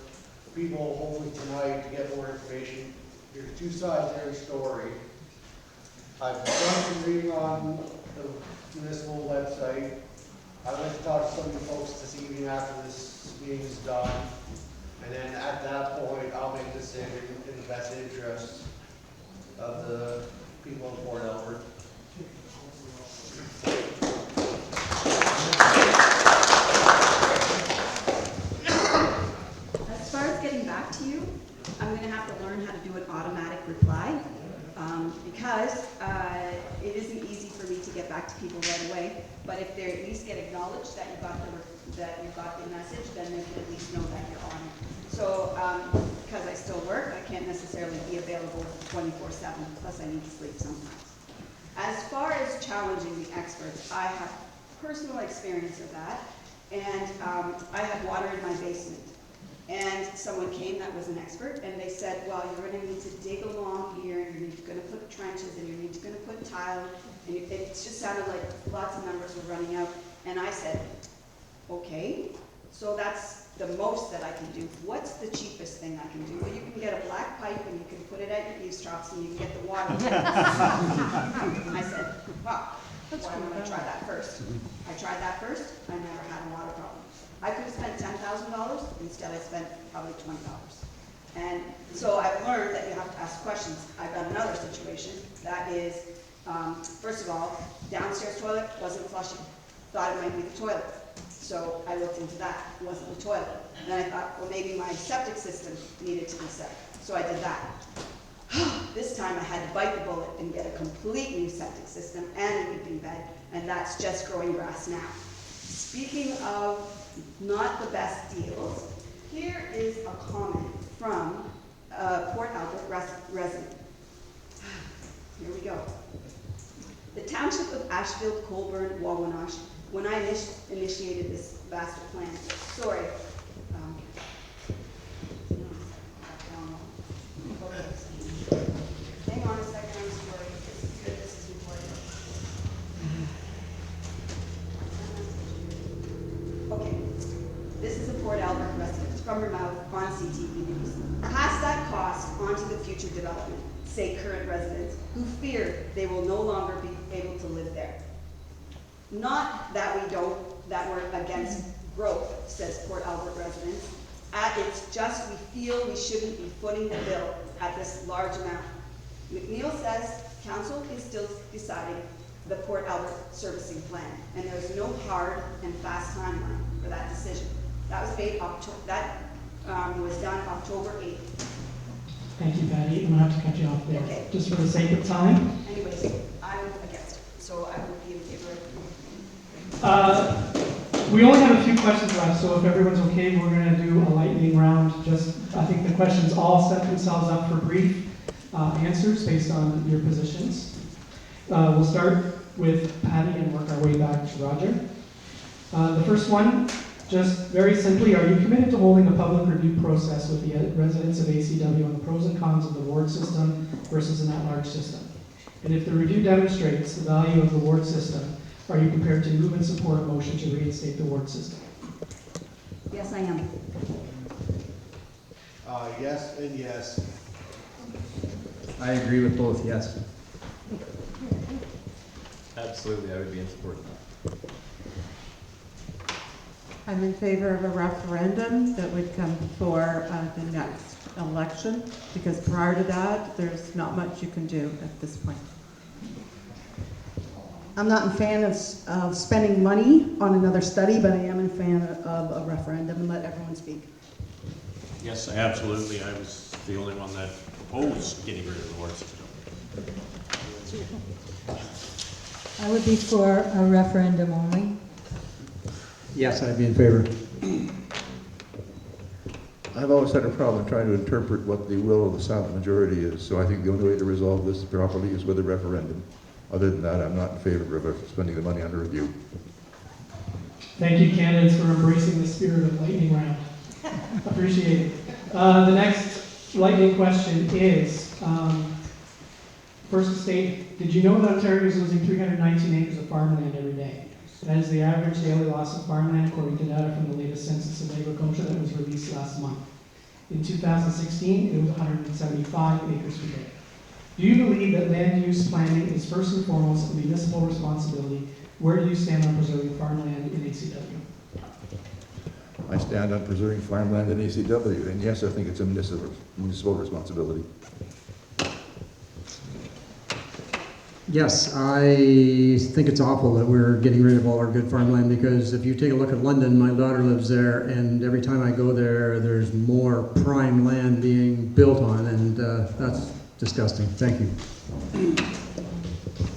people, hopefully tonight, to get more information. There's two sides to every story. I've done some reading on the municipal website. I'd like to talk to some of you folks this evening after this meeting is done. And then at that point, I'll make a decision in the best interest of the people of Port Albert. As far as getting back to you, I'm going to have to learn how to do an automatic reply because it isn't easy for me to get back to people right away. But if they at least get acknowledged that you got the message, then they can at least know that you're on it. So because I still work, I can't necessarily be available 24/7. Plus, I need to sleep sometimes. As far as challenging the experts, I have personal experience of that, and I had water in my basement. And someone came that was an expert, and they said, well, you're going to need to dig along here, and you're going to put trenches, and you're going to put tile, and it just sounded like lots of numbers were running out. And I said, okay, so that's the most that I can do. What's the cheapest thing I can do? Well, you can get a black pipe, and you can put it at your eavesdrops, and you can get the water. I said, wow, why don't I try that first? I tried that first, I never had a water problem. I could have spent $10,000, instead I spent probably $20. And so I've learned that you have to ask questions. I've got another situation that is, first of all, downstairs toilet wasn't flushing. Thought it might be the toilet. So I looked into that, it wasn't the toilet. Then I thought, well, maybe my septic system needed to be set. So I did that. This time I had to bite the bullet and get a complete new septic system and a leaking bed, and that's just growing grass now. Speaking of not the best deals, here is a comment from a Port Albert resident. Here we go. The Township of Ashfield, Colburn, Wawanosh, when I initiated this master plan, sorry, hang on a second, I'm sorry, this is good, this is important. Okay, this is a Port Albert resident from her mouth on CTV News. Pass that cost onto the future development, say current residents, who fear they will no longer be able to live there. Not that that we're against growth, says Port Albert residents. It's just we feel we shouldn't be footing the bill at this large amount. McNeil says council is still deciding the Port Albert servicing plan, and there's no hard and fast timeline for that decision. That was made was done October 8th. Thank you, Patty. I'm gonna have to cut you off there. Okay. Just for the sake of time. Anyways, I'm against it, so I would be in favor of We only have a few questions left, so if everyone's okay, we're gonna do a lightning round. I think the questions all set themselves up for brief answers based on your positions. We'll start with Patty and work our way back to Roger. The first one, just very simply, are you committed to holding a public review process with the residents of ACW on the pros and cons of the ward system versus an at-large system? And if the review demonstrates the value of the ward system, are you prepared to move and support a motion to reinstate the ward system? Yes, I am. Yes and yes. I agree with both, yes. Absolutely, I would be in support of that. I'm in favor of a referendum that would come before the next election, because prior to that, there's not much you can do at this point. I'm not a fan of spending money on another study, but I am a fan of a referendum and let everyone speak. Yes, absolutely. I was the only one that opposed getting rid of the ward system. I would be for a referendum only. Yes, I'd be in favor. I've always had a problem trying to interpret what the will of the silent majority is, so I think the only way to resolve this properly is with a referendum. Other than that, I'm not in favor of spending the money under review. Thank you, candidates, for embracing the spirit of lightning round. Appreciate it. The next lightning question is, First Estate, did you know that Ontario is losing 319 acres of farmland every day? That is the average daily loss of farmland according to data from the latest census of agriculture that was released last month. In 2016, it was 175 acres per day. Do you believe that land use planning is first and foremost a municipal responsibility? Where do you stand on preserving farmland in ACW? I stand on preserving farmland in ACW, and yes, I think it's a municipal responsibility. Yes, I think it's awful that we're getting rid of all our good farmland, because if you take a look at London, my daughter lives there, and every time I go there, there's more prime land being built on, and that's disgusting. Thank you.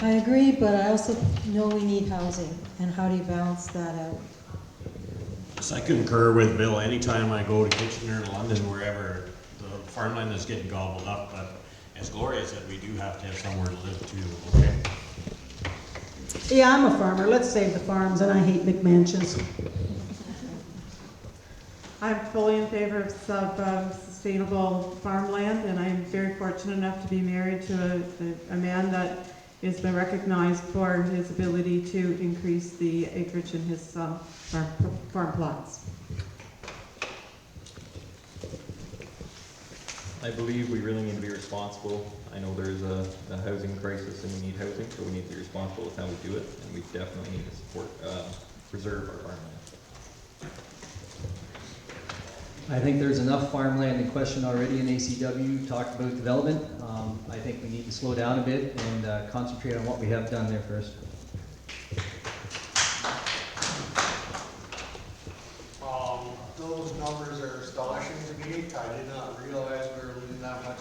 I agree, but I also know we need housing, and how do you balance that out? Yes, I concur with Bill. Anytime I go to Kitchener, London, wherever, the farmland is getting gobbled up, but as Gloria said, we do have to have somewhere to live too, okay? Yeah, I'm a farmer. Let's save the farms, and I hate McMansions. I'm fully in favor of sustainable farmland, and I'm very fortunate enough to be married to a man that has been recognized for his ability to increase the acreage in his farm plots. I believe we really need to be responsible. I know there's a housing crisis and we need housing, so we need to be responsible with how we do it, and we definitely need to support, preserve our farmland. I think there's enough farmland in question already in ACW. Talked about development. I think we need to slow down a bit and concentrate on what we have done there first. Those numbers are astonishing to me. I did not realize we were losing that much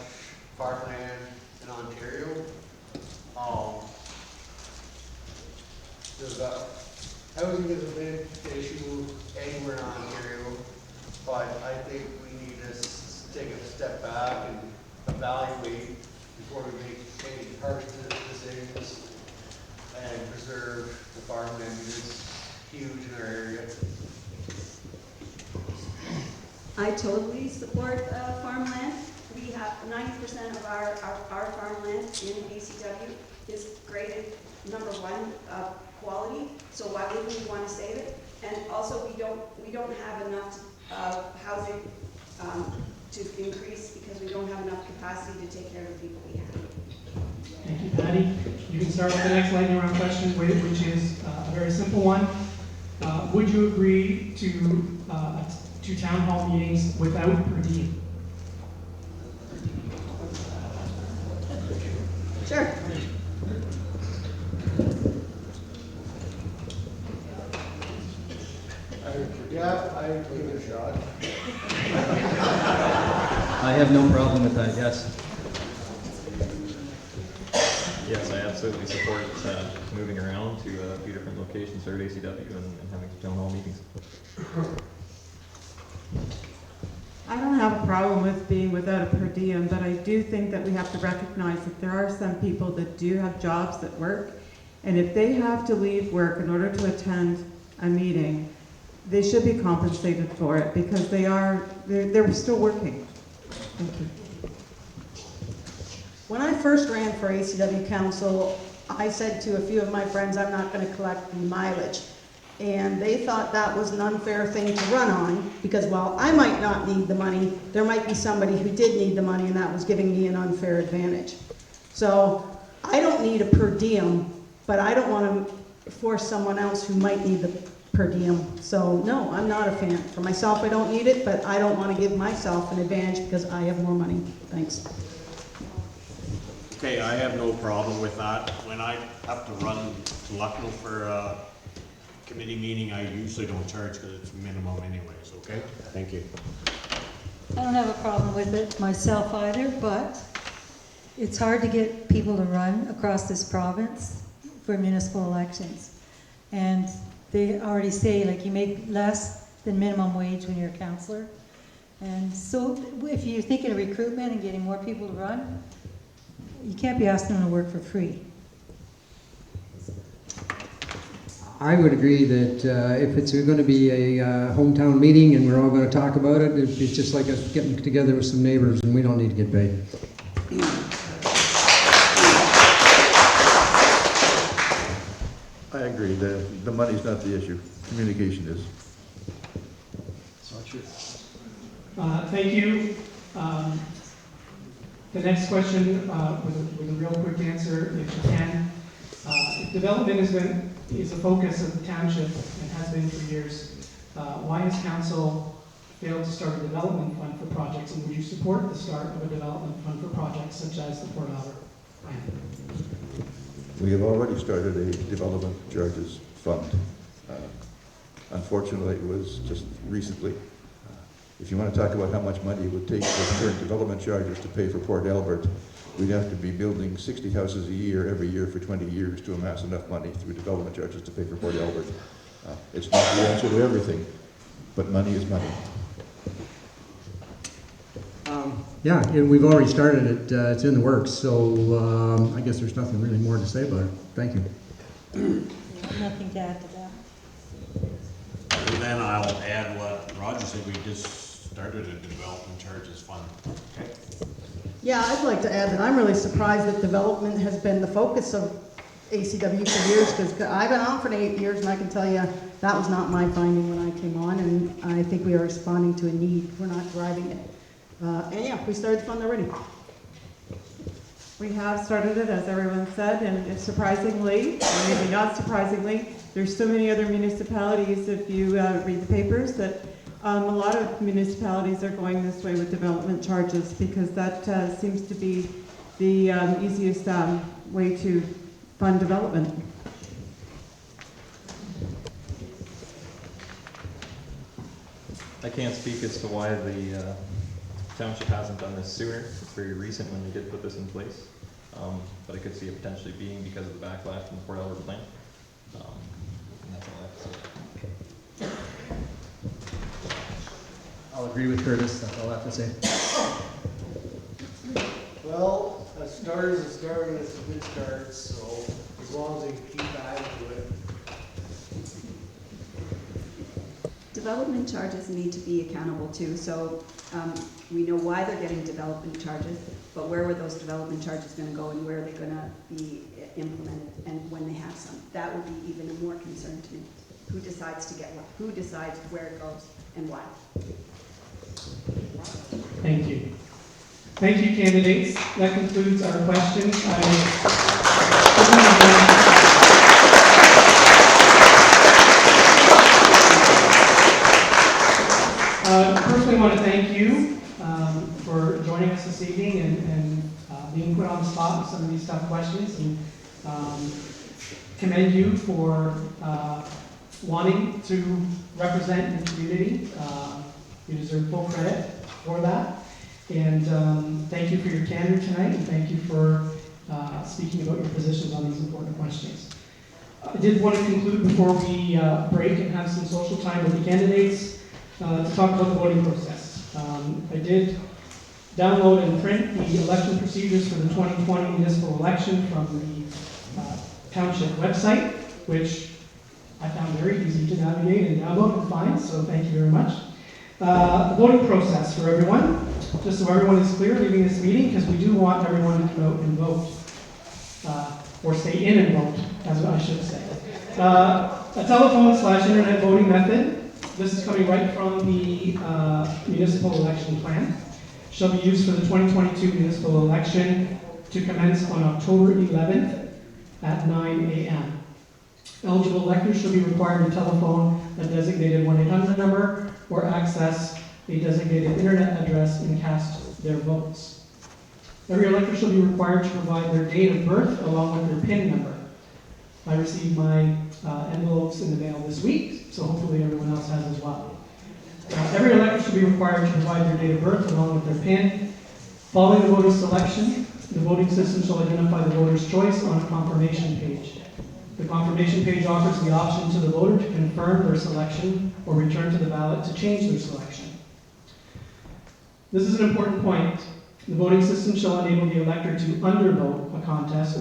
farmland in Ontario. Housing is a big issue anywhere in Ontario, but I think we need to take a step back and evaluate before we make any harsh decisions and preserve the farmland, because it's huge in our area. I totally support farmland. We have 90% of our farmland in ACW is graded #1 quality, so why wouldn't we want to save it? And also, we don't have enough housing to increase because we don't have enough capacity to take care of the people we have. Thank you, Patty. You can start with the next lightning round question, which is a very simple one. Would you agree to town hall meetings without per diem? Sure. Yeah, I give it a shot. I have no problem with that, yes. Yes, I absolutely support moving around to a few different locations for ACW and having town hall meetings. I don't have a problem with being without a per diem, but I do think that we have to recognize that there are some people that do have jobs that work, and if they have to leave work in order to attend a meeting, they should be compensated for it because they're still working. Thank you. When I first ran for ACW Council, I said to a few of my friends, I'm not going to collect mileage. And they thought that was an unfair thing to run on, because while I might not need the money, there might be somebody who did need the money, and that was giving me an unfair advantage. So I don't need a per diem, but I don't want to force someone else who might need the per diem. So no, I'm not a fan. For myself, I don't need it, but I don't want to give myself an advantage because I have more money. Thanks. Okay, I have no problem with that. When I have to run to Lucknow for a committee meeting, I usually don't charge because it's minimum anyways, okay? Thank you. I don't have a problem with it myself either, but it's hard to get people to run across this province for municipal elections. And they already say, like, you make less than minimum wage when you're a councillor. And so if you're thinking of recruitment and getting more people to run, you can't be asking them to work for free. I would agree that if it's going to be a hometown meeting and we're all going to talk about it, it's just like us getting together with some neighbors, and we don't need to get paid. I agree, the money's not the issue, communication is. It's not true. Thank you. The next question, with a real quick answer, if you can. Development is a focus of the township and has been for years. Why has council failed to start a development fund for projects, and would you support the start of a development fund for projects such as the Port Albert plan? We have already started a development charges fund. Unfortunately, it was just recently. If you want to talk about how much money it would take for current development charges to pay for Port Albert, we'd have to be building 60 houses a year every year for 20 years to amass enough money through development charges to pay for Port Albert. It's not the answer to everything, but money is money. Yeah, and we've already started it. It's in the works, so I guess there's nothing really more to say about it. Thank you. Nothing to add to that. And then I'll add what Roger said, we just started a development charges fund. Okay. Yeah, I'd like to add that I'm really surprised that development has been the focus of ACW for years, because I've been on for 8 years, and I can tell you that was not my finding when I came on, and I think we are responding to a need. We're not driving it. And yeah, we started the fund already. We have started it, as everyone said, and surprisingly, or maybe not surprisingly, there's so many other municipalities, if you read the papers, that a lot of municipalities are going this way with development charges, because that seems to be the easiest way to fund development. I can't speak as to why the township hasn't done this sooner. It's very recent when they did put this in place. But I could see it potentially being because of the backlash from the Port Albert plan. And that's all I have to say. I'll agree with Curtis, that's all I have to say. Well, a start is a start, and it's a good start, so as long as they keep adding to it. Development charges need to be accountable too, so we know why they're getting development charges, but where were those development charges going to go, and where are they going to be implemented, and when they have some. That would be even a more concern to me. who decides to get what, who decides where it goes and why. Thank you. Thank you, candidates. That concludes our questions. I personally want to thank you for joining us this evening and being put on the spot with some of these tough questions, and commend you for wanting to represent your community. You deserve full credit for that. And thank you for your candor tonight, and thank you for speaking about your positions on these important questions. I did want to conclude before we break and have some social time with the candidates to talk about the voting process. I did download and print the election procedures for the 2020 municipal election from the township website, which I found very easy to navigate and download and find, so thank you very much. The voting process for everyone, just so everyone is clear leaving this meeting, because we do want everyone to come out and vote, or stay in and vote, as I should say. A telephone/internet voting method, this is coming right from the municipal election plan, shall be used for the 2022 municipal election to commence on October 11th at 9 a.m. Eligible electors shall be required to telephone a designated 1-800 number or access a designated internet address and cast their votes. Every elector shall be required to provide their date of birth along with their PIN number. I received my envelopes in the mail this week, so hopefully everyone else has as well. Every elector should be required to provide their date of birth along with their PIN. Following the voter's selection, the voting system shall identify the voter's choice on a confirmation page. The confirmation page offers the option to the voter to confirm their selection or return to the ballot to change their selection. This is an important point. The voting system shall enable the elector to undervote a contest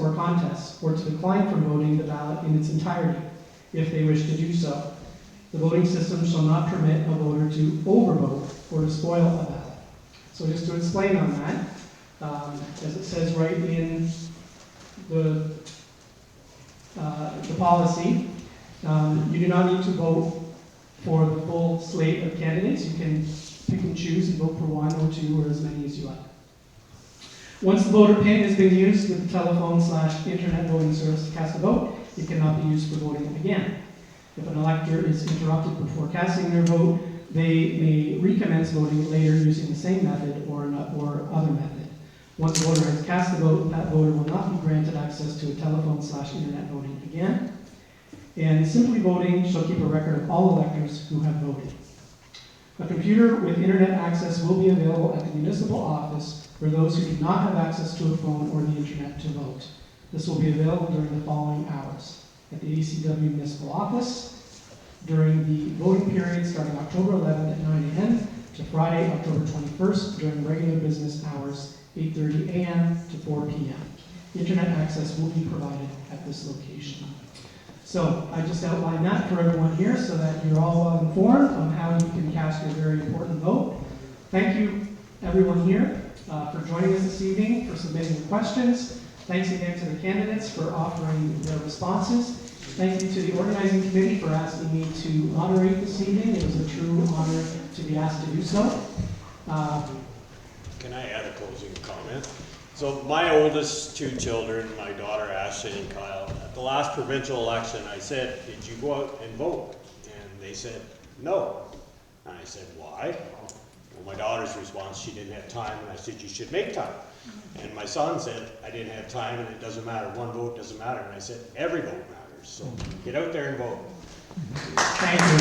or to decline from voting the ballot in its entirety, if they wish to do so. The voting system shall not permit a voter to overvote or to spoil a ballot. So just to explain on that, as it says right in the policy, you do not need to vote for the full slate of candidates. You can pick and choose and vote for one or two or as many as you like. Once the voter PIN has been used with the telephone/internet voting service to cast a vote, it cannot be used for voting again. If an elector is interrupted before casting their vote, they may recommence voting later using the same method or other method. Once the voter has cast the vote, that voter will not be granted access to a telephone/internet voting again. And simply voting shall keep a record of all electors who have voted. A computer with internet access will be available at the municipal office for those who do not have access to a phone or the internet to vote. This will be available during the following hours: at the ACW municipal office during the voting period starting October 11th at 9 a.m. to Friday, October 21st during regular business hours, 8:30 a.m. to 4 p.m. Internet access will be provided at this location. So I just outlined that for everyone here so that you're all well informed on how you can cast your very important vote. Thank you, everyone here, for joining us this evening, for submitting the questions. Thanks again to the candidates for offering their responses. Thank you to the organizing committee for asking me to moderate this evening. It was a true honor to be asked to do so. Can I add a closing comment? So my oldest two children, my daughter Ashley and Kyle, at the last provincial election, I said, "Did you go out and vote?" And they said, "No." And I said, "Why?" Well, my daughter's response, she didn't have time, and I said, "You should make time." And my son said, "I didn't have time, and it doesn't matter. One vote doesn't matter." And I said, "Every vote matters. So get out there and vote." Thank you.